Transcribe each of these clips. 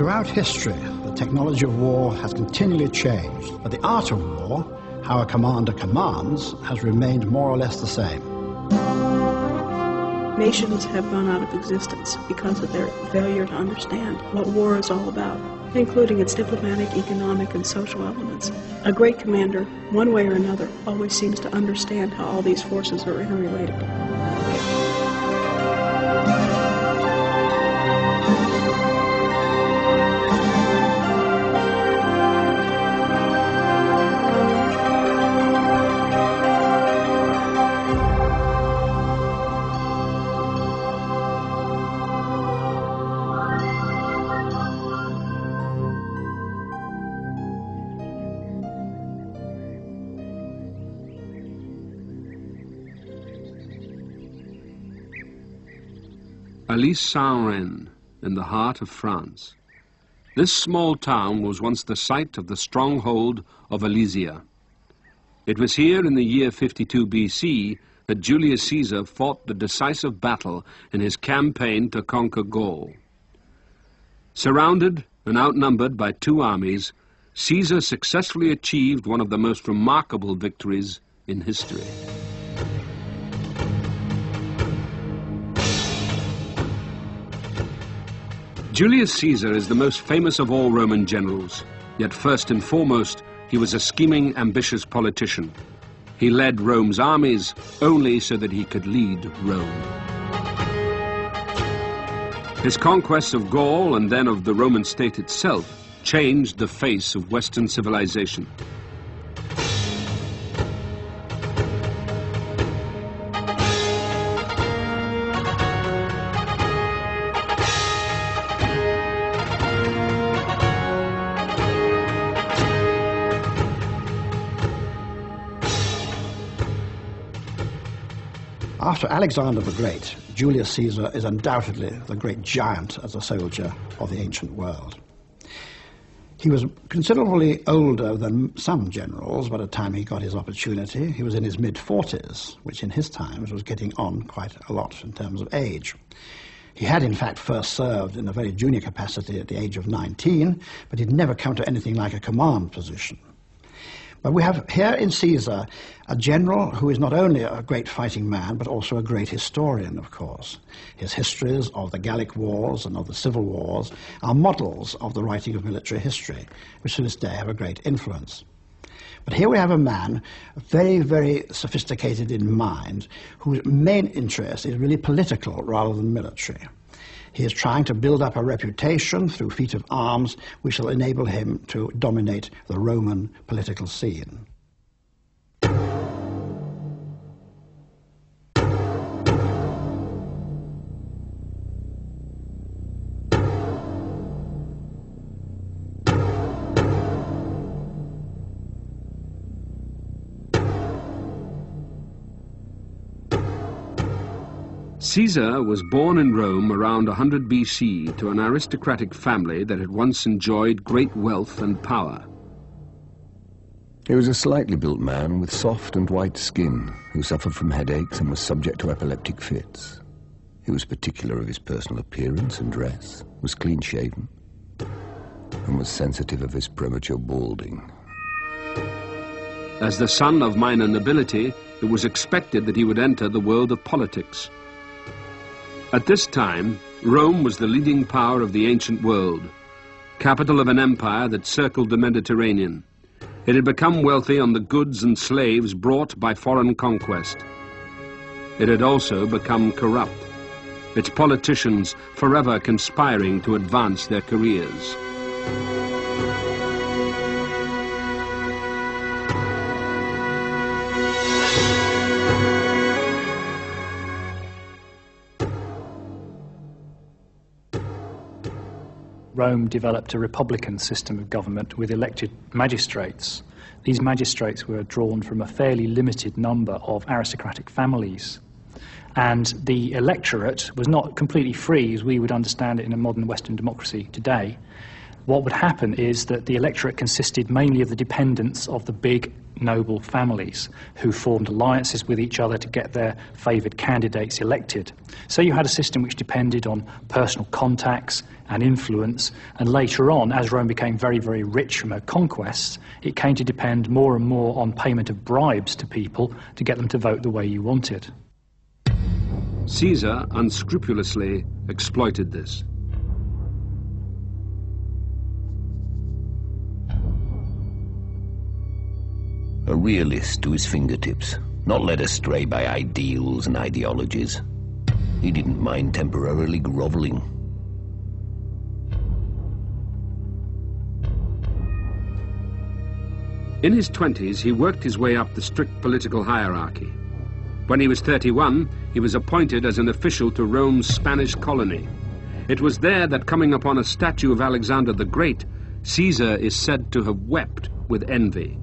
Throughout history, the technology of war has continually changed, but the art of war, how a commander commands, has remained more or less the same. Nations have gone out of existence because of their failure to understand what war is all about, including its diplomatic, economic, and social elements. A great commander, one way or another, always seems to understand how all these forces are interrelated. Alesia, in the heart of France. This small town was once the site of the stronghold of Alesia. It was here in the year 52 BC that Julius Caesar fought the decisive battle in his campaign to conquer Gaul. Surrounded and outnumbered by two armies, Caesar successfully achieved one of the most remarkable victories in history. Julius Caesar is the most famous of all Roman generals, yet first and foremost, he was a scheming, ambitious politician. He led Rome's armies only so that he could lead Rome. His conquests of Gaul and then of the Roman state itself changed the face of Western civilization. After Alexander the Great, Julius Caesar is undoubtedly the great giant as a soldier of the ancient world. He was considerably older than some generals by the time he got his opportunity. He was in his mid-40s, which in his times was getting on quite a lot in terms of age. He had, in fact, first served in a very junior capacity at the age of 19, but he'd never come to anything like a command position. But we have here in Caesar a general who is not only a great fighting man, but also a great historian, of course. His histories of the Gallic Wars and of the Civil Wars are models of the writing of military history, which to this day have a great influence. But here we have a man very, very sophisticated in mind, whose main interest is really political rather than military. He is trying to build up a reputation through feat of arms which will enable him to dominate the Roman political scene. Caesar was born in Rome around 100 BC to an aristocratic family that had once enjoyed great wealth and power. He was a slightly built man with soft and white skin who suffered from headaches and was subject to epileptic fits. He was particular of his personal appearance and dress, was clean-shaven, and was sensitive of his premature balding. As the son of minor nobility, it was expected that he would enter the world of politics. At this time, Rome was the leading power of the ancient world, capital of an empire that circled the Mediterranean. It had become wealthy on the goods and slaves brought by foreign conquest. It had also become corrupt, its politicians forever conspiring to advance their careers. Rome developed a republican system of government with elected magistrates. These magistrates were drawn from a fairly limited number of aristocratic families. And the electorate was not completely free as we would understand it in a modern Western democracy today. what would happen is that the electorate consisted mainly of the dependents of the big noble families who formed alliances with each other to get their favoured candidates elected. So you had a system which depended on personal contacts and influence, and later on, as Rome became very, very rich from her conquests, it came to depend more and more on payment of bribes to people to get them to vote the way you wanted. Caesar unscrupulously exploited this. A realist to his fingertips, not led astray by ideals and ideologies. He didn't mind temporarily grovelling. In his 20s, he worked his way up the strict political hierarchy. When he was 31, he was appointed as an official to Rome's Spanish colony. It was there that, coming upon a statue of Alexander the Great, Caesar is said to have wept with envy.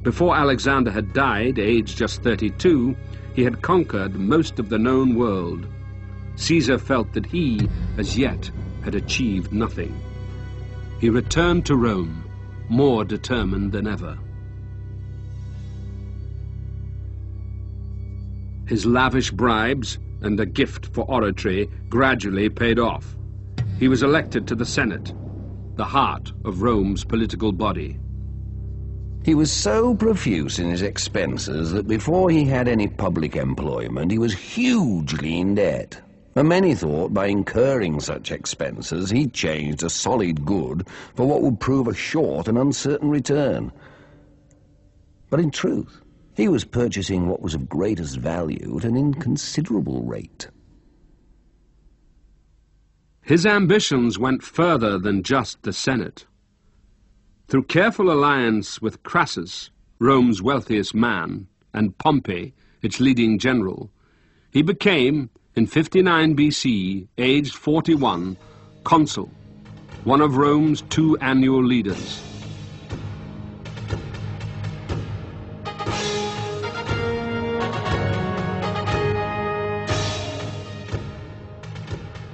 Before Alexander had died, aged just 32, he had conquered most of the known world. Caesar felt that he, as yet, had achieved nothing. He returned to Rome, more determined than ever. His lavish bribes and a gift for oratory gradually paid off. He was elected to the Senate, the heart of Rome's political body. He was so profuse in his expenses that before he had any public employment, he was hugely in debt. And many thought by incurring such expenses, he changed a solid good for what would prove a short and uncertain return. But in truth, he was purchasing what was of greatest value at an inconsiderable rate. His ambitions went further than just the Senate. Through careful alliance with Crassus, Rome's wealthiest man, and Pompey, its leading general, he became, in 59 BC, aged 41, consul, one of Rome's 2 annual leaders.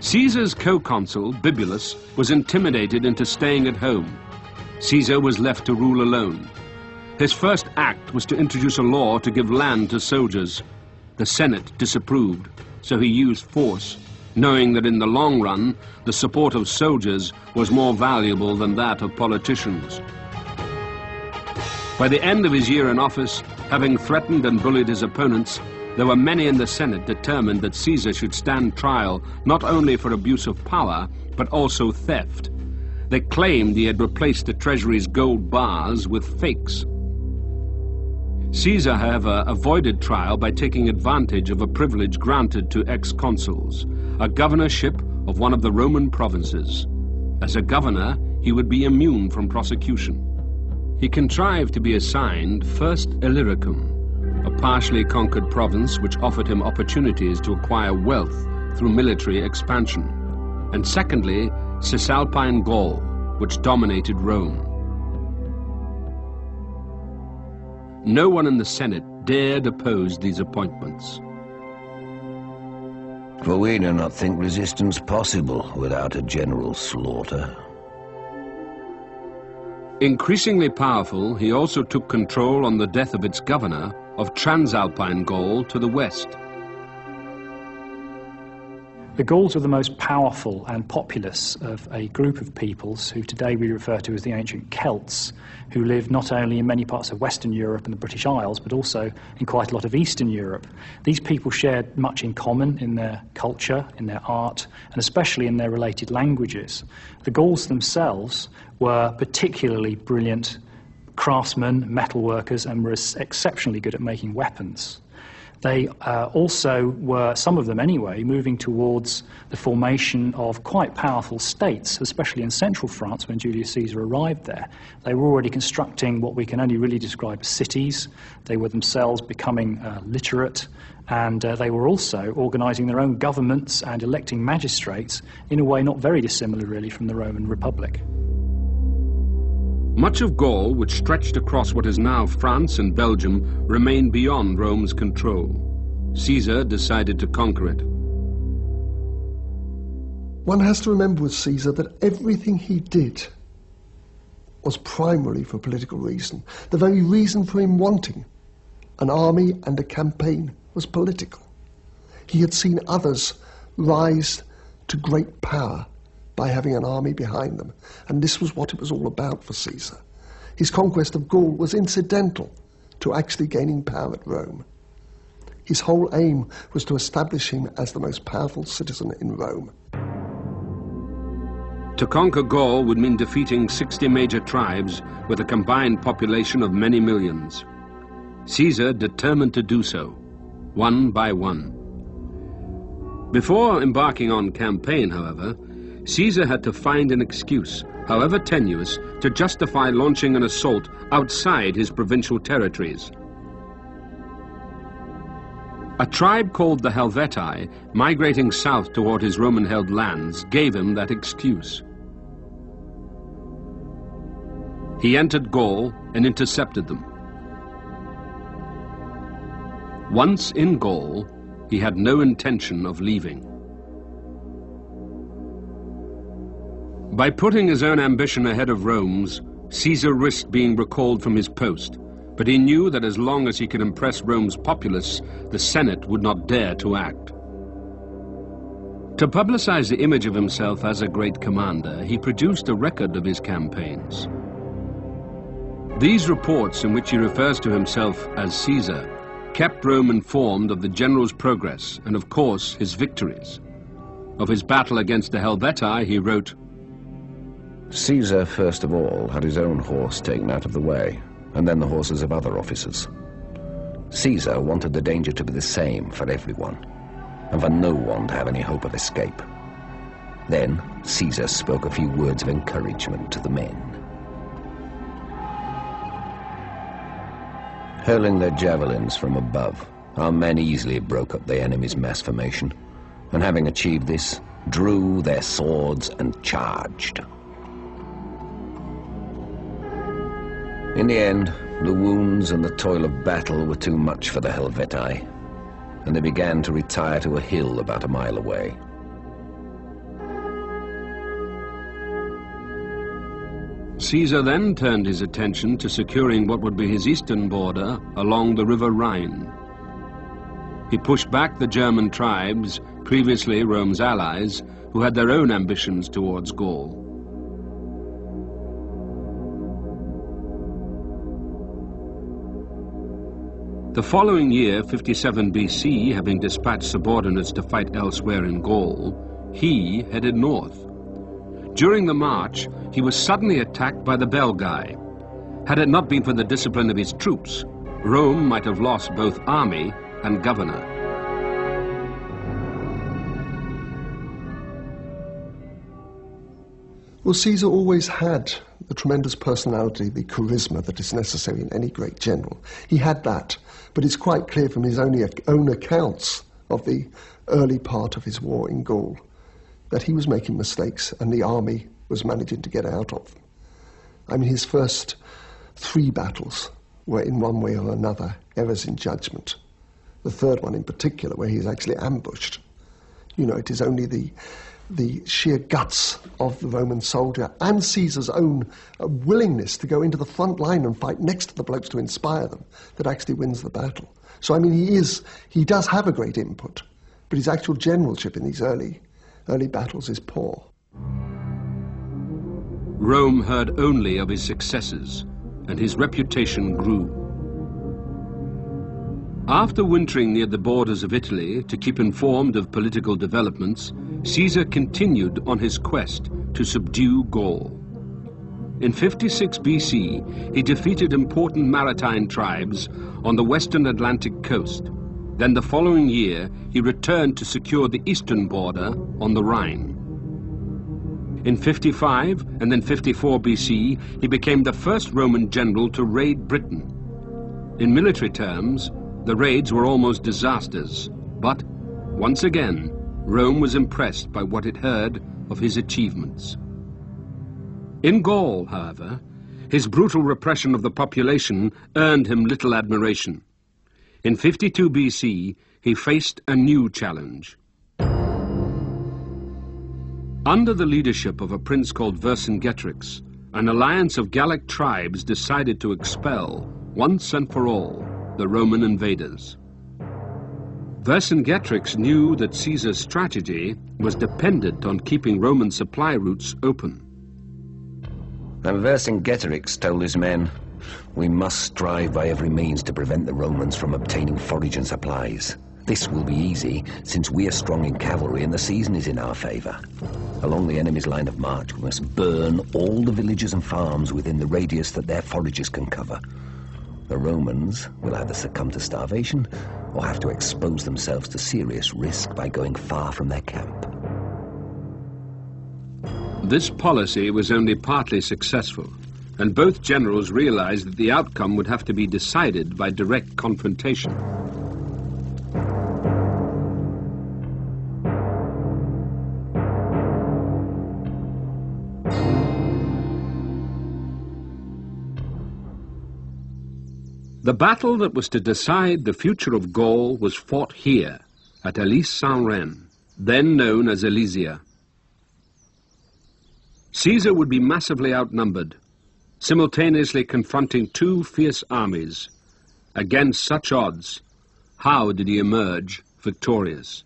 Caesar's co-consul, Bibulus, was intimidated into staying at home. Caesar was left to rule alone. His first act was to introduce a law to give land to soldiers. The Senate disapproved, so he used force, knowing that in the long run, the support of soldiers was more valuable than that of politicians. By the end of his year in office, having threatened and bullied his opponents, there were many in the Senate determined that Caesar should stand trial not only for abuse of power, but also theft. They claimed he had replaced the treasury's gold bars with fakes. Caesar, however, avoided trial by taking advantage of a privilege granted to ex-consuls, a governorship of one of the Roman provinces. As a governor, he would be immune from prosecution. He contrived to be assigned first Illyricum, a partially conquered province which offered him opportunities to acquire wealth through military expansion, and secondly, Cisalpine Gaul, which dominated Rome. No one in the Senate dared oppose these appointments. For we do not think resistance possible without a general slaughter. Increasingly powerful, he also took control on the death of its governor of Transalpine Gaul to the west. The Gauls were the most powerful and populous of a group of peoples who today we refer to as the ancient Celts, who lived not only in many parts of Western Europe and the British Isles, but also in quite a lot of Eastern Europe. These people shared much in common in their culture, in their art, and especially in their related languages. The Gauls themselves were particularly brilliant craftsmen, metalworkers, and were exceptionally good at making weapons. They also were, some of them anyway, moving towards the formation of quite powerful states, especially in central France when Julius Caesar arrived there. They were already constructing what we can only really describe as cities. They were themselves becoming literate, and they were also organising their own governments and electing magistrates in a way not very dissimilar really from the Roman Republic. Much of Gaul, which stretched across what is now France and Belgium, remained beyond Rome's control. Caesar decided to conquer it. One has to remember with Caesar that everything he did was primarily for political reason. The very reason for him wanting an army and a campaign was political. He had seen others rise to great power by having an army behind them, and this was what it was all about for Caesar. His conquest of Gaul was incidental to actually gaining power at Rome. His whole aim was to establish him as the most powerful citizen in Rome. To conquer Gaul would mean defeating 60 major tribes with a combined population of many millions. Caesar determined to do so, one by one. Before embarking on campaign, however, Caesar had to find an excuse, however tenuous, to justify launching an assault outside his provincial territories. A tribe called the Helvetii, migrating south toward his Roman-held lands, gave him that excuse. He entered Gaul and intercepted them. Once in Gaul, he had no intention of leaving. By putting his own ambition ahead of Rome's, Caesar risked being recalled from his post, but he knew that as long as he could impress Rome's populace, the Senate would not dare to act. To publicize the image of himself as a great commander, he produced a record of his campaigns. These reports, in which he refers to himself as Caesar, kept Rome informed of the general's progress and, of course, his victories. Of his battle against the Helvetii, he wrote, Caesar, first of all, had his own horse taken out of the way, and then the horses of other officers. Caesar wanted the danger to be the same for everyone, and for no one to have any hope of escape. Then Caesar spoke a few words of encouragement to the men. Hurling their javelins from above, our men easily broke up the enemy's mass formation, and having achieved this, drew their swords and charged. In the end, the wounds and the toil of battle were too much for the Helvetii, and they began to retire to a hill about a mile away. Caesar then turned his attention to securing what would be his eastern border along the river Rhine. He pushed back the German tribes, previously Rome's allies, who had their own ambitions towards Gaul. The following year, 57 BC, having dispatched subordinates to fight elsewhere in Gaul, he headed north. During the march, he was suddenly attacked by the Belgae. Had it not been for the discipline of his troops, Rome might have lost both army and governor. Well, Caesar always had the tremendous personality, the charisma that is necessary in any great general. He had that, but it's quite clear from his own accounts of the early part of his war in Gaul that he was making mistakes and the army was managing to get out of them. I mean, his first 3 battles were in one way or another errors in judgment. The third one in particular, where he is actually ambushed. You know, it is only the sheer guts of the Roman soldier and Caesar's own willingness to go into the front line and fight next to the blokes to inspire them that actually wins the battle. So, I mean, he does have a great input, but his actual generalship in these early battles is poor. Rome heard only of his successes, and his reputation grew. After wintering near the borders of Italy to keep informed of political developments, Caesar continued on his quest to subdue Gaul. In 56 BC, he defeated important maritime tribes on the western Atlantic coast. Then the following year, he returned to secure the eastern border on the Rhine. In 55 and then 54 BC, he became the first Roman general to raid Britain. In military terms, the raids were almost disasters, but once again, Rome was impressed by what it heard of his achievements. In Gaul, however, his brutal repression of the population earned him little admiration. In 52 BC, he faced a new challenge. Under the leadership of a prince called Vercingetorix, an alliance of Gallic tribes decided to expel, once and for all, the Roman invaders. Vercingetorix knew that Caesar's strategy was dependent on keeping Roman supply routes open. And Vercingetorix told his men, "We must strive by every means to prevent the Romans from obtaining forage and supplies. This will be easy, since we are strong in cavalry and the season is in our favour. Along the enemy's line of march, we must burn all the villages and farms within the radius that their foragers can cover. The Romans will either succumb to starvation or have to expose themselves to serious risk by going far from their camp." This policy was only partly successful, and both generals realized that the outcome would have to be decided by direct confrontation. The battle that was to decide the future of Gaul was fought here, at Alesia, then known as Alesia. Caesar would be massively outnumbered, simultaneously confronting two fierce armies. Against such odds, how did he emerge victorious?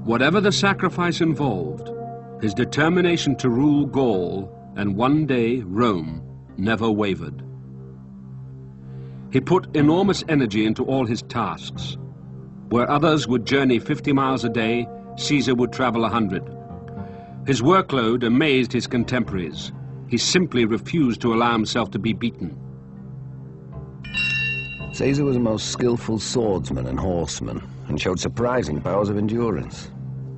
Whatever the sacrifice involved, his determination to rule Gaul and one day Rome never wavered. He put enormous energy into all his tasks. Where others would journey 50 miles a day, Caesar would travel 100. His workload amazed his contemporaries. He simply refused to allow himself to be beaten. Caesar was a most skillful swordsman and horseman, and showed surprising powers of endurance.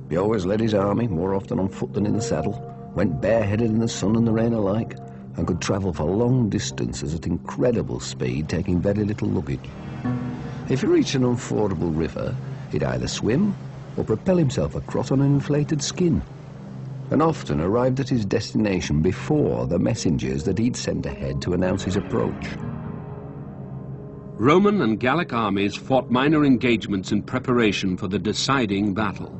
He always led his army, more often on foot than in the saddle, went bareheaded in the sun and the rain alike, and could travel for long distances at incredible speed, taking very little luggage. If he reached an unfordable river, he'd either swim or propel himself across on an inflated skin, and often arrived at his destination before the messengers that he'd sent ahead to announce his approach. Roman and Gallic armies fought minor engagements in preparation for the deciding battle.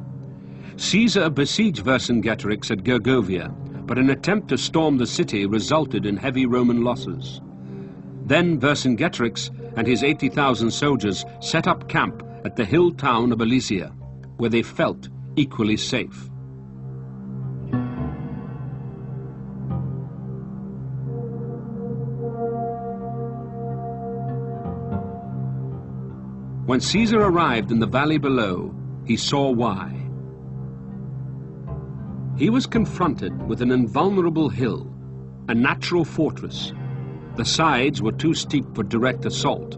Caesar besieged Vercingetorix at Gergovia, but an attempt to storm the city resulted in heavy Roman losses. Then Vercingetorix and his 80,000 soldiers set up camp at the hill town of Alesia, where they felt equally safe. When Caesar arrived in the valley below, he saw why. He was confronted with an invulnerable hill, a natural fortress. The sides were too steep for direct assault.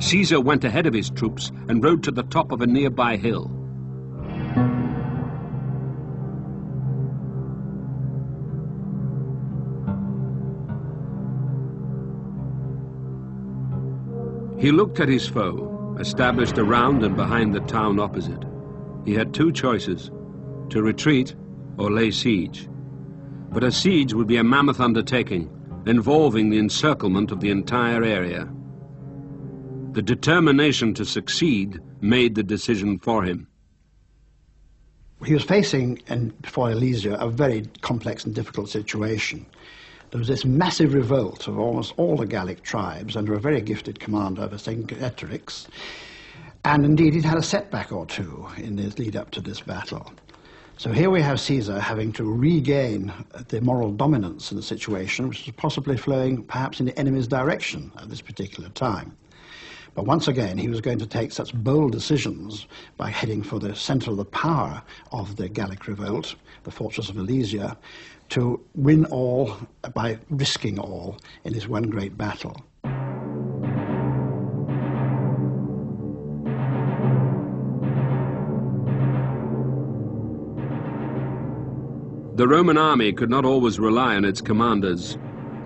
Caesar went ahead of his troops and rode to the top of a nearby hill. He looked at his foe, established around and behind the town opposite. He had two choices, to retreat or lay siege. But a siege would be a mammoth undertaking, involving the encirclement of the entire area. The determination to succeed made the decision for him. He was facing, before Alesia, a very complex and difficult situation. There was this massive revolt of almost all the Gallic tribes under a very gifted commander, Vercingetorix, and indeed he'd had a setback or two in his lead up to this battle. So here we have Caesar having to regain the moral dominance in the situation, which was possibly flowing perhaps in the enemy's direction at this particular time. But once again, he was going to take such bold decisions by heading for the center of the power of the Gallic revolt, the fortress of Alesia, to win all by risking all in this one great battle. The Roman army could not always rely on its commanders.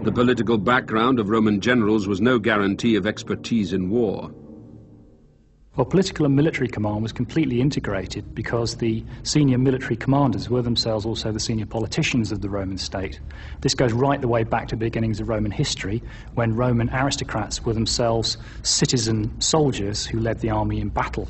The political background of Roman generals was no guarantee of expertise in war. Well, political and military command was completely integrated because the senior military commanders were themselves also the senior politicians of the Roman state. This goes right the way back to the beginnings of Roman history, when Roman aristocrats were themselves citizen soldiers who led the army in battle.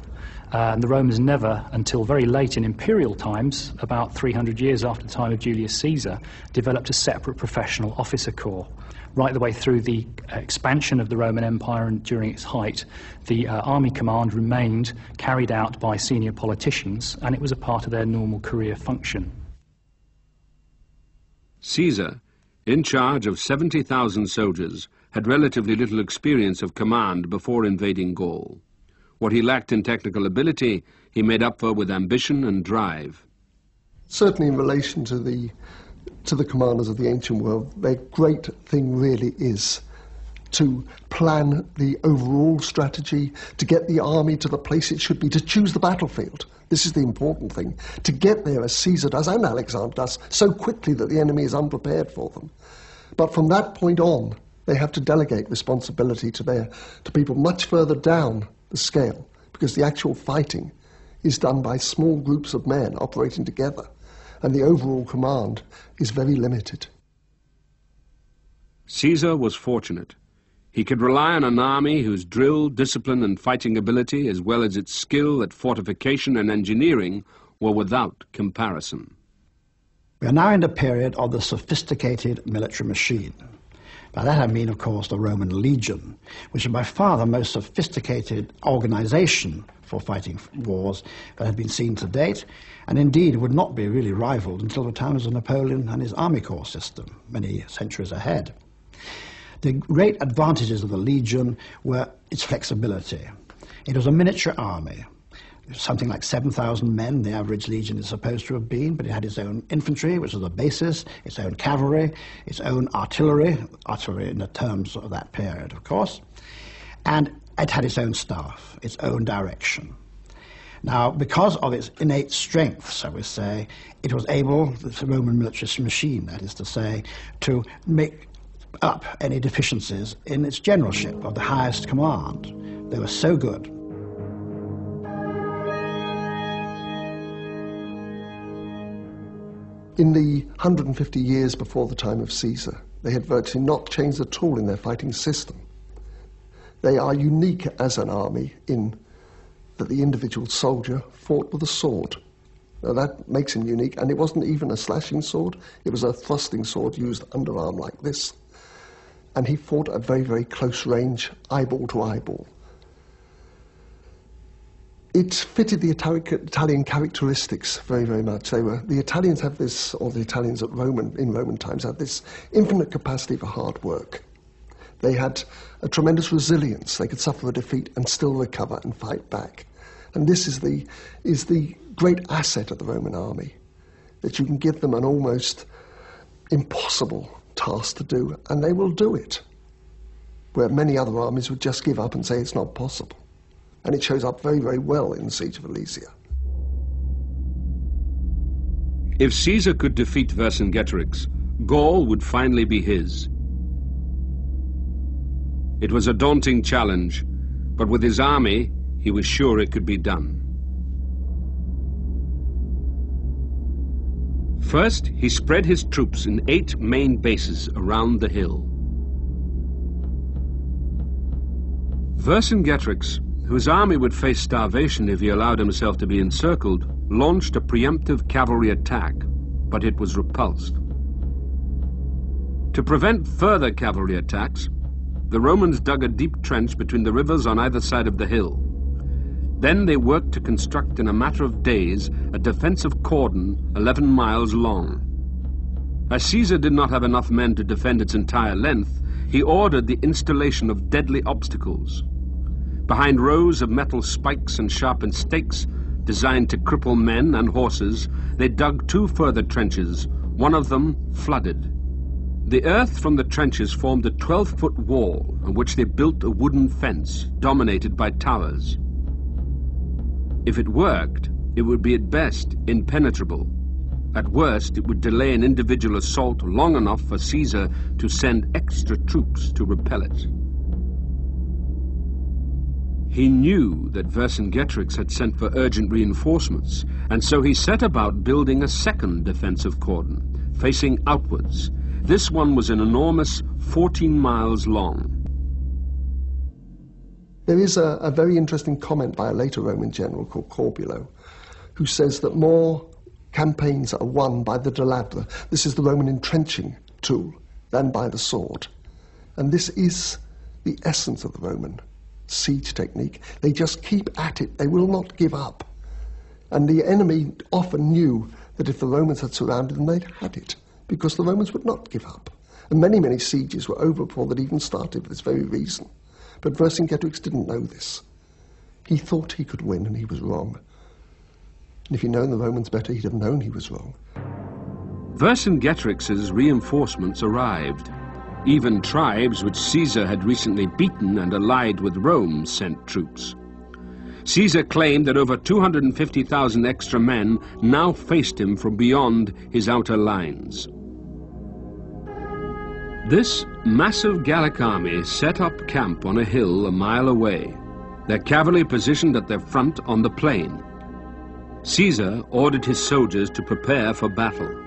And the Romans never, until very late in imperial times, about 300 years after the time of Julius Caesar, developed a separate professional officer corps. Right the way through the expansion of the Roman Empire and during its height, the army command remained carried out by senior politicians, and it was a part of their normal career function. Caesar, in charge of 70,000 soldiers, had relatively little experience of command before invading Gaul. What he lacked in technical ability, he made up for with ambition and drive. Certainly in relation to the commanders of the ancient world, their great thing really is to plan the overall strategy, to get the army to the place it should be, to choose the battlefield. This is the important thing, to get there as Caesar does and Alexander does, so quickly that the enemy is unprepared for them. But from that point on, they have to delegate responsibility to people much further down the scale, because the actual fighting is done by small groups of men operating together, and the overall command is very limited. Caesar was fortunate. He could rely on an army whose drill, discipline and fighting ability, as well as its skill at fortification and engineering, were without comparison. We are now in the period of the sophisticated military machine. By that I mean, of course, the Roman legion, which is by far the most sophisticated organization for fighting wars that had been seen to date, and indeed would not be really rivaled until the times of Napoleon and his army corps system, many centuries ahead. The great advantages of the legion were its flexibility. It was a miniature army. Something like 7,000 men, the average legion is supposed to have been, but it had its own infantry, which was the basis, its own cavalry, its own artillery in the terms of that period, of course, and it had its own staff, its own direction. Now, because of its innate strength, so we say, it was able, the Roman military machine, that is to say, to make up any deficiencies in its generalship of the highest command. They were so good. In the 150 years before the time of Caesar, they had virtually not changed at all in their fighting system. They are unique as an army in that the individual soldier fought with a sword. Now that makes him unique, and it wasn't even a slashing sword, it was a thrusting sword used underarm like this. And he fought at very, very close range, eyeball to eyeball. It fitted the Italian characteristics very, very much. The Italians have this, or the Italians in Roman times had this infinite capacity for hard work. They had a tremendous resilience. They could suffer a defeat and still recover and fight back. And this is the great asset of the Roman army, that you can give them an almost impossible task to do, and they will do it, where many other armies would just give up and say it's not possible. And it shows up very, very well in the Siege of Alesia. If Caesar could defeat Vercingetorix, Gaul would finally be his. It was a daunting challenge, but with his army, he was sure it could be done. First, he spread his troops in 8 main bases around the hill. Vercingetorix, whose army would face starvation if he allowed himself to be encircled, launched a preemptive cavalry attack, but it was repulsed. To prevent further cavalry attacks, the Romans dug a deep trench between the rivers on either side of the hill. Then they worked to construct in a matter of days a defensive cordon 11 miles long. As Caesar did not have enough men to defend its entire length, he ordered the installation of deadly obstacles. Behind rows of metal spikes and sharpened stakes designed to cripple men and horses, they dug 2 further trenches, one of them flooded. The earth from the trenches formed a 12-foot wall on which they built a wooden fence dominated by towers. If it worked, it would be at best impenetrable. At worst, it would delay an individual assault long enough for Caesar to send extra troops to repel it. He knew that Vercingetorix had sent for urgent reinforcements, and so he set about building a second defensive cordon, facing outwards. This one was an enormous 14 miles long. There is a very interesting comment by a later Roman general called Corbulo, who says that more campaigns are won by the delabra, this is the Roman entrenching tool, than by the sword. And this is the essence of the Roman siege technique. They just keep at it. They will not give up. And the enemy often knew that if the Romans had surrounded them, they'd had it, because the Romans would not give up. And many, many sieges were over before that even started for this very reason. But Vercingetorix didn't know this. He thought he could win, and he was wrong. And if he'd known the Romans better, he'd have known he was wrong. Vercingetorix's reinforcements arrived. Even tribes which Caesar had recently beaten and allied with Rome sent troops. Caesar claimed that over 250,000 extra men now faced him from beyond his outer lines. This massive Gallic army set up camp on a hill a mile away, their cavalry positioned at their front on the plain. Caesar ordered his soldiers to prepare for battle.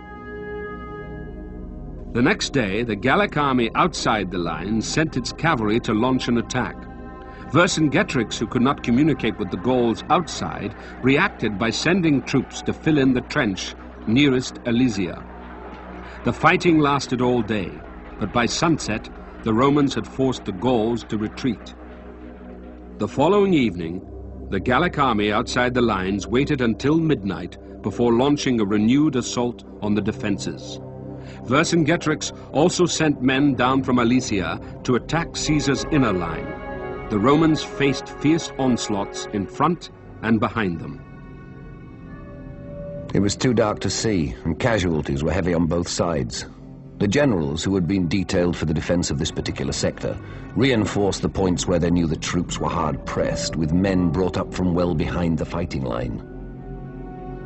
The next day, the Gallic army outside the lines sent its cavalry to launch an attack. Vercingetorix, who could not communicate with the Gauls outside, reacted by sending troops to fill in the trench nearest Alesia. The fighting lasted all day, but by sunset, the Romans had forced the Gauls to retreat. The following evening, the Gallic army outside the lines waited until midnight before launching a renewed assault on the defenses. Vercingetorix also sent men down from Alesia to attack Caesar's inner line. The Romans faced fierce onslaughts in front and behind them. It was too dark to see, and casualties were heavy on both sides. The generals, who had been detailed for the defense of this particular sector, reinforced the points where they knew the troops were hard-pressed, with men brought up from well behind the fighting line.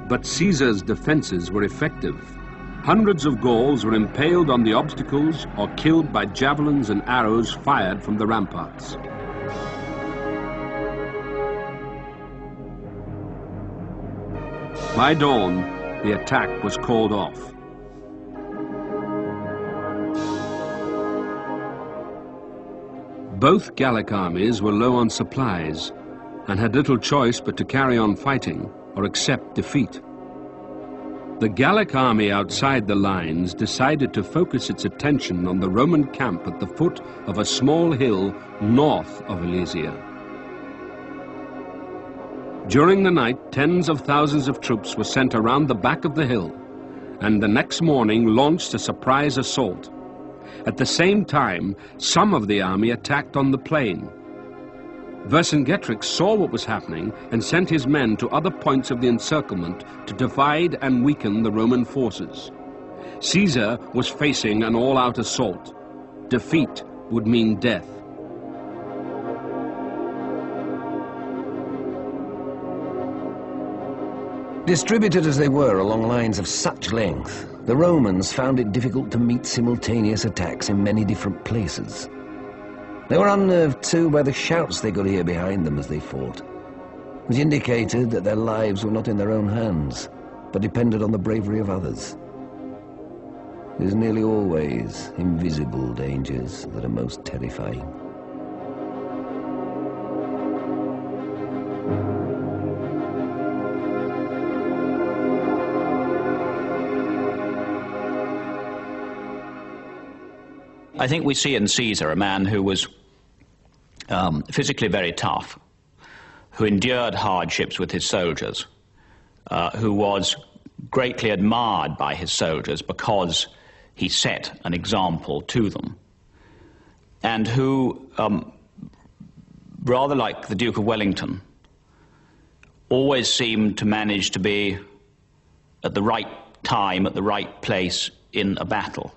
But Caesar's defenses were effective. Hundreds of Gauls were impaled on the obstacles or killed by javelins and arrows fired from the ramparts. By dawn, the attack was called off. Both Gallic armies were low on supplies and had little choice but to carry on fighting or accept defeat. The Gallic army outside the lines decided to focus its attention on the Roman camp at the foot of a small hill north of Alesia. During the night, tens of thousands of troops were sent around the back of the hill, and the next morning launched a surprise assault. At the same time, some of the army attacked on the plain. Vercingetorix saw what was happening and sent his men to other points of the encirclement to divide and weaken the Roman forces. Caesar was facing an all-out assault. Defeat would mean death. Distributed as they were along lines of such length, the Romans found it difficult to meet simultaneous attacks in many different places. They were unnerved too by the shouts they could hear behind them as they fought, which indicated that their lives were not in their own hands, but depended on the bravery of others. It is nearly always invisible dangers that are most terrifying. I think we see in Caesar a man who was physically very tough, who endured hardships with his soldiers, who was greatly admired by his soldiers because he set an example to them, and who, rather like the Duke of Wellington, always seemed to manage to be at the right time, at the right place in a battle.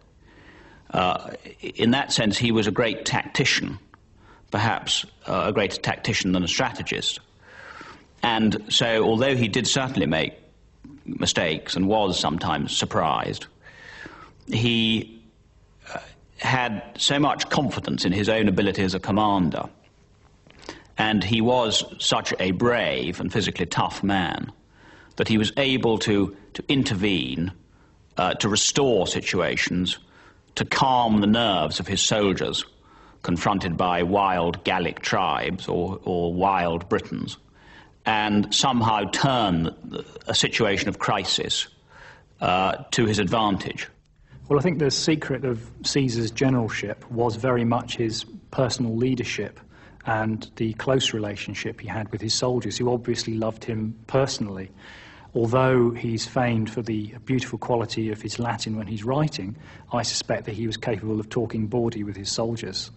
In that sense, he was a great tactician, perhaps a greater tactician than a strategist. And so, although he did certainly make mistakes and was sometimes surprised, he had so much confidence in his own ability as a commander And he was such a brave and physically tough man that he was able to intervene, to restore situations, to calm the nerves of his soldiers confronted by wild Gallic tribes or wild Britons, and somehow turn a situation of crisis to his advantage. Well, I think the secret of Caesar's generalship was very much his personal leadership and the close relationship he had with his soldiers, who obviously loved him personally. Although he's famed for the beautiful quality of his Latin when he's writing, I suspect that he was capable of talking bawdy with his soldiers.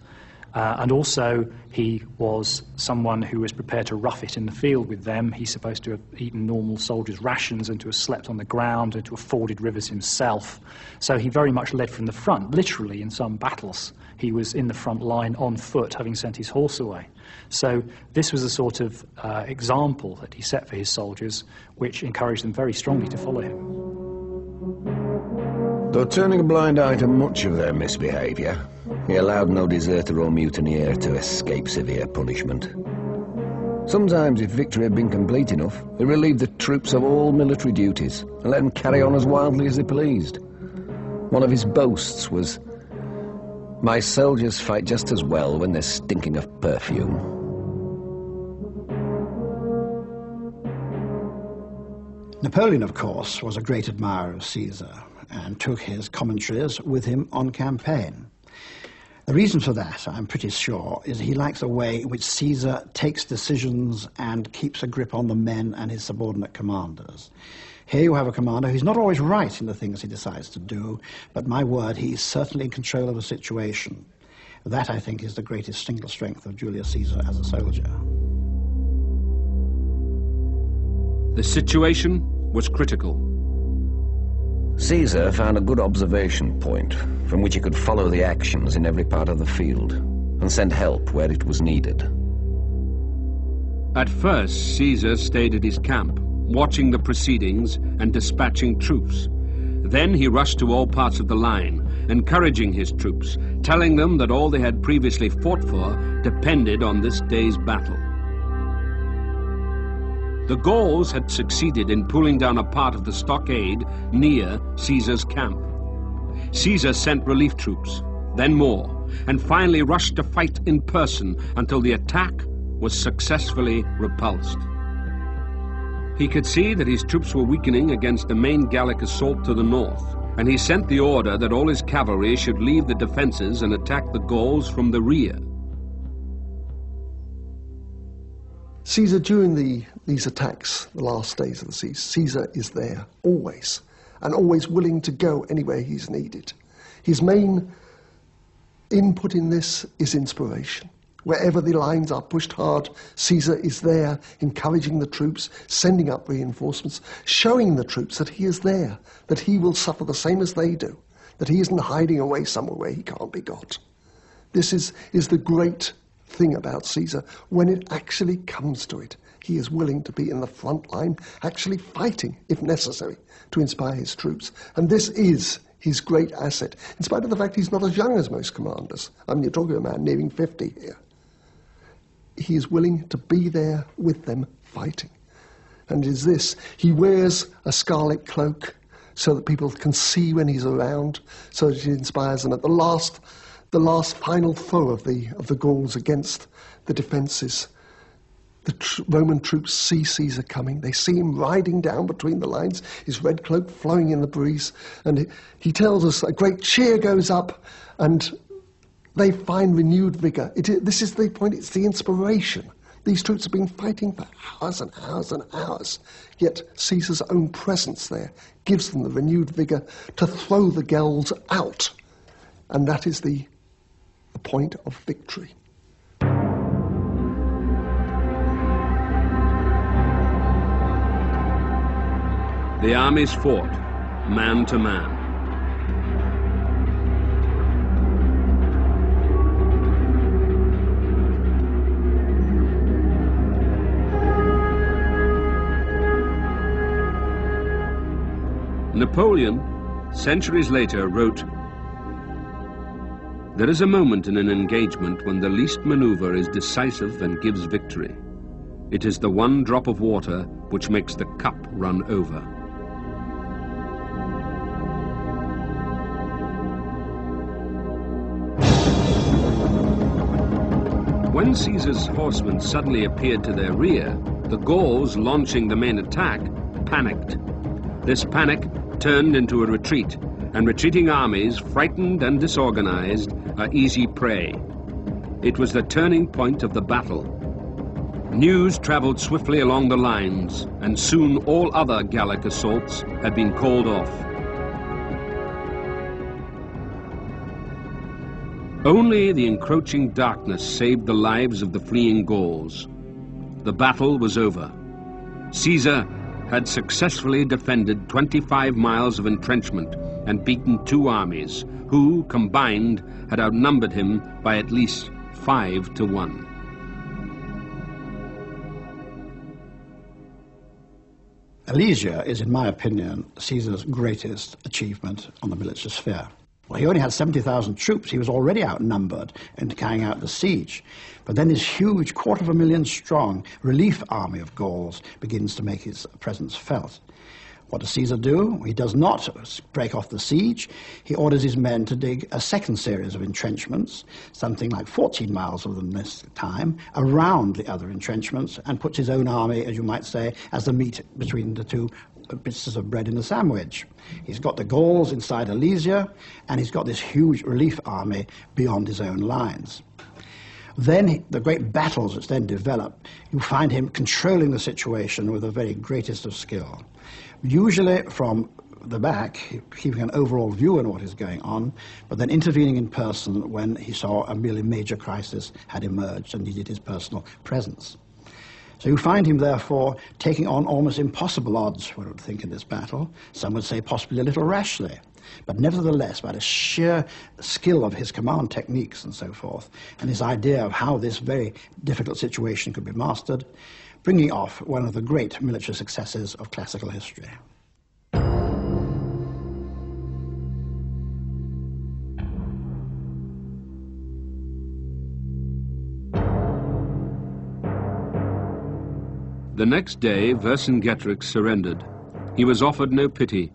And also, he was someone who was prepared to rough it in the field with them. He's supposed to have eaten normal soldiers' rations and to have slept on the ground and to have forded rivers himself. So he very much led from the front, literally in some battles. He was in the front line on foot, having sent his horse away. So this was a sort of example that he set for his soldiers, which encouraged them very strongly to follow him. Though turning a blind eye to much of their misbehaviour, he allowed no deserter or mutineer to escape severe punishment. Sometimes, if victory had been complete enough, he relieved the troops of all military duties and let them carry on as wildly as they pleased. One of his boasts was, "My soldiers fight just as well when they're stinking of perfume." Napoleon, of course, was a great admirer of Caesar and took his commentaries with him on campaign. The reason for that, I'm pretty sure, is he likes the way in which Caesar takes decisions and keeps a grip on the men and his subordinate commanders. Here you have a commander who's not always right in the things he decides to do, but my word, he's certainly in control of the situation. That, I think, is the greatest single strength of Julius Caesar as a soldier. The situation was critical. Caesar found a good observation point from which he could follow the actions in every part of the field and send help where it was needed. At first, Caesar stayed at his camp, watching the proceedings and dispatching troops. Then he rushed to all parts of the line, encouraging his troops, telling them that all they had previously fought for depended on this day's battle. The Gauls had succeeded in pulling down a part of the stockade near Caesar's camp. Caesar sent relief troops, then more, and finally rushed to fight in person until the attack was successfully repulsed. He could see that his troops were weakening against the main Gallic assault to the north, and he sent the order that all his cavalry should leave the defenses and attack the Gauls from the rear. Caesar, during these attacks, the last days of the siege, Caesar is there, always, and always willing to go anywhere he's needed. His main input in this is inspiration. Wherever the lines are pushed hard, Caesar is there, encouraging the troops, sending up reinforcements, showing the troops that he is there, that he will suffer the same as they do, that he isn't hiding away somewhere where he can't be got. This is the great thing about Caesar. When it actually comes to it, he is willing to be in the front line, actually fighting, if necessary, to inspire his troops. And this is his great asset, in spite of the fact he's not as young as most commanders. I mean, you're talking about a man nearing 50 here. He is willing to be there with them fighting. And it is this: he wears a scarlet cloak so that people can see when he's around, so that he inspires them. At the last final throw of the Gauls against the defences, the Roman troops see Caesar coming. They see him riding down between the lines, his red cloak flowing in the breeze, and he tells us a great cheer goes up, and they find renewed vigour. This is the point, it's the inspiration. These troops have been fighting for hours and hours and hours, yet Caesar's own presence there gives them the renewed vigour to throw the Gauls out. And that is the point of victory. The armies fought, man to man. Napoleon, centuries later, wrote, There is a moment in an engagement when the least maneuver is decisive and gives victory. It is the one drop of water which makes the cup run over. When Caesar's horsemen suddenly appeared to their rear, the Gauls, launching the main attack, panicked. This panic turned into a retreat, and retreating armies, frightened and disorganized, are easy prey. It was the turning point of the battle. News traveled swiftly along the lines, and soon all other Gallic assaults had been called off. Only the encroaching darkness saved the lives of the fleeing Gauls. The battle was over. Caesar had successfully defended 25 miles of entrenchment and beaten 2 armies, who, combined, had outnumbered him by at least 5 to 1. Alesia is, in my opinion, Caesar's greatest achievement on the military sphere. Well, he only had 70,000 troops. He was already outnumbered in carrying out the siege. But then this huge 250,000 strong relief army of Gauls begins to make its presence felt. What does Caesar do? He does not break off the siege. He orders his men to dig a second series of entrenchments, something like 14 miles of them this time, around the other entrenchments, and puts his own army, as you might say, as the meat between the two pieces of bread in the sandwich. He's got the Gauls inside Alesia, and he's got this huge relief army beyond his own lines. Then the great battles which then develop, you find him controlling the situation with the very greatest of skill. Usually from the back, keeping an overall view on what is going on, but then intervening in person when he saw a really major crisis had emerged and needed his personal presence. So you find him, therefore, taking on almost impossible odds, one would think, in this battle. Some would say possibly a little rashly. But nevertheless, by the sheer skill of his command techniques and so forth, and his idea of how this very difficult situation could be mastered, bringing off one of the great military successes of classical history. The next day, Vercingetorix surrendered. He was offered no pity.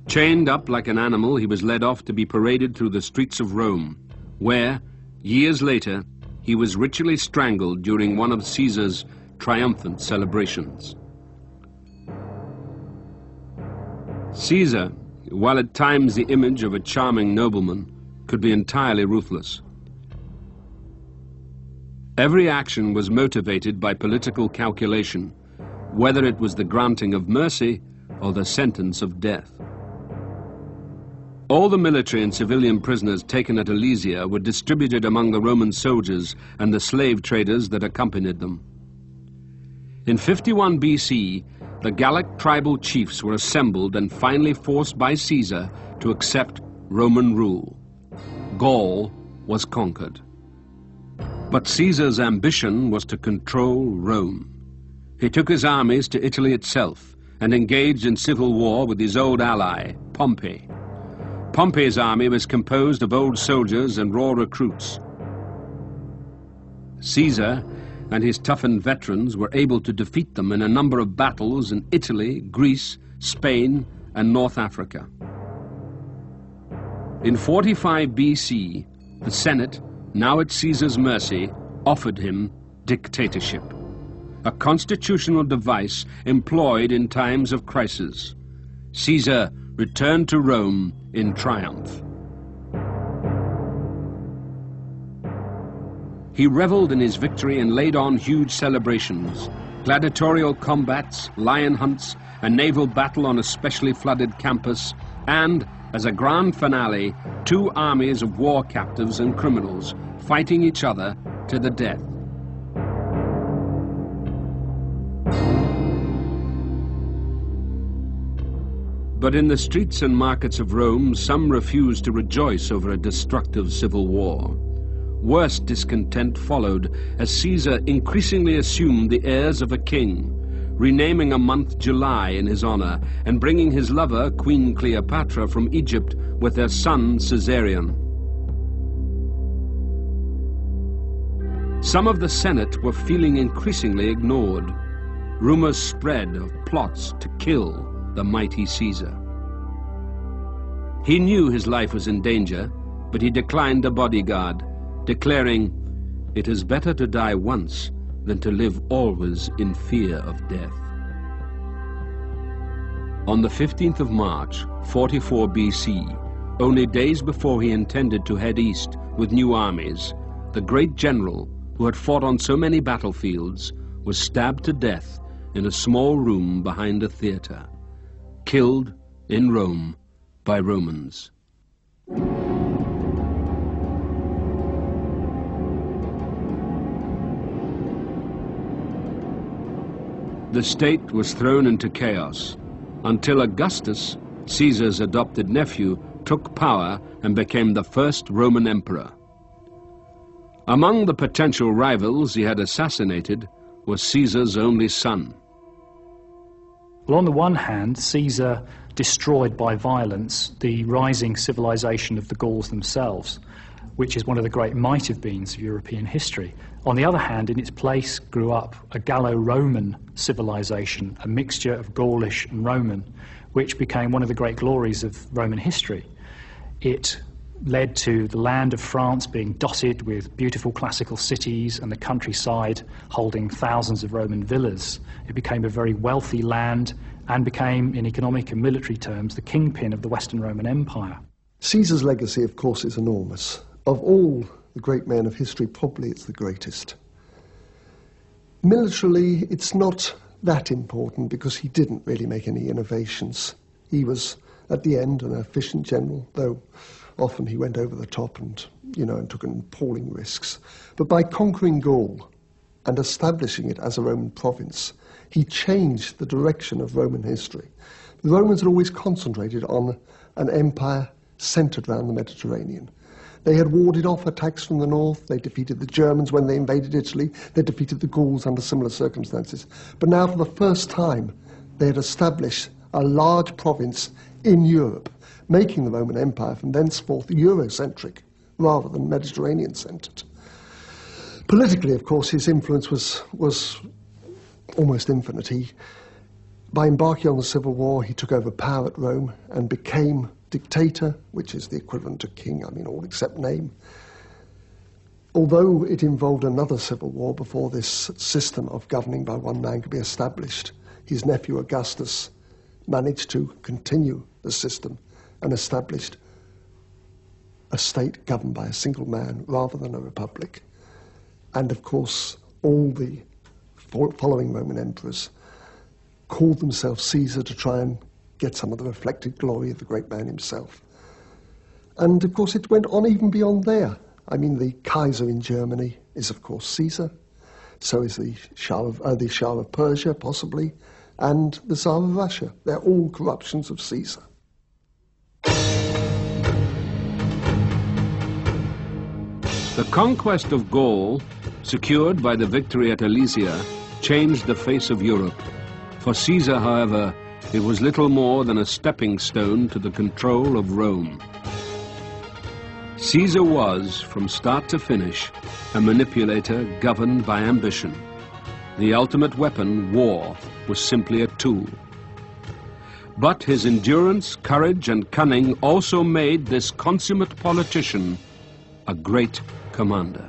Chained up like an animal, he was led off to be paraded through the streets of Rome, where, years later, he was ritually strangled during one of Caesar's triumphant celebrations. Caesar, while at times the image of a charming nobleman, could be entirely ruthless. Every action was motivated by political calculation, whether it was the granting of mercy or the sentence of death. All the military and civilian prisoners taken at Alesia were distributed among the Roman soldiers and the slave traders that accompanied them. In 51 BC, the Gallic tribal chiefs were assembled and finally forced by Caesar to accept Roman rule. Gaul was conquered. But Caesar's ambition was to control Rome. He took his armies to Italy itself and engaged in civil war with his old ally, Pompey. Pompey's army was composed of old soldiers and raw recruits. Caesar and his toughened veterans were able to defeat them in a number of battles in Italy, Greece, Spain, and North Africa. In 45 BC, the Senate, now at Caesar's mercy, offered him dictatorship, a constitutional device employed in times of crisis. Caesar returned to Rome in triumph. He reveled in his victory and laid on huge celebrations, gladiatorial combats, lion hunts, a naval battle on a specially flooded campus, and, as a grand finale, 2 armies of war captives and criminals fighting each other to the death. But in the streets and markets of Rome, some refused to rejoice over a destructive civil war. Worse discontent followed as Caesar increasingly assumed the airs of a king, renaming a month July in his honor and bringing his lover, Queen Cleopatra, from Egypt with their son Caesarion. Some of the Senate were feeling increasingly ignored. Rumors spread of plots to kill the mighty Caesar. He knew his life was in danger, but he declined a bodyguard, declaring, "It is better to die once than to live always in fear of death." On the 15th of March, 44 BC, only days before he intended to head east with new armies, the great general who had fought on so many battlefields was stabbed to death in a small room behind a theater, killed in Rome by Romans. The state was thrown into chaos until Augustus, Caesar's adopted nephew, took power and became the first Roman emperor. Among the potential rivals he had assassinated was Caesar's only son. Well, on the one hand, Caesar destroyed by violence the rising civilization of the Gauls themselves, which is one of the great might-have-beens of European history. On the other hand, in its place grew up a Gallo-Roman civilization, a mixture of Gaulish and Roman, which became one of the great glories of Roman history. It led to the land of France being dotted with beautiful classical cities and the countryside holding thousands of Roman villas. It became a very wealthy land and became, in economic and military terms, the kingpin of the Western Roman Empire. Caesar's legacy, of course, is enormous. Of all the great men of history, probably it's the greatest. Militarily, it's not that important because he didn't really make any innovations. He was, at the end, an efficient general, though often he went over the top and took appalling risks. But by conquering Gaul and establishing it as a Roman province, he changed the direction of Roman history. The Romans had always concentrated on an empire centered around the Mediterranean. They had warded off attacks from the north. They defeated the Germans when they invaded Italy. They defeated the Gauls under similar circumstances. But now, for the first time, they had established a large province in Europe, making the Roman Empire from thenceforth Eurocentric rather than Mediterranean-centered. Politically, of course, his influence was almost infinite. By embarking on the civil war, he took over power at Rome and became dictator, which is the equivalent to king, all except name. Although it involved another civil war before this system of governing by one man could be established, his nephew Augustus managed to continue the system and established a state governed by a single man rather than a republic. And of course, all the following Roman emperors called themselves Caesar to try and get some of the reflected glory of the great man himself. And of course it went on even beyond there. The Kaiser in Germany is of course Caesar, so is the Shah of Persia possibly, and the Tsar of Russia. They're all corruptions of Caesar. The conquest of Gaul, secured by the victory at Alesia, changed the face of Europe. For Caesar, however, it was little more than a stepping stone to the control of Rome. Caesar was, from start to finish, a manipulator governed by ambition. The ultimate weapon, war, was simply a tool. But his endurance, courage, and cunning also made this consummate politician a great commander.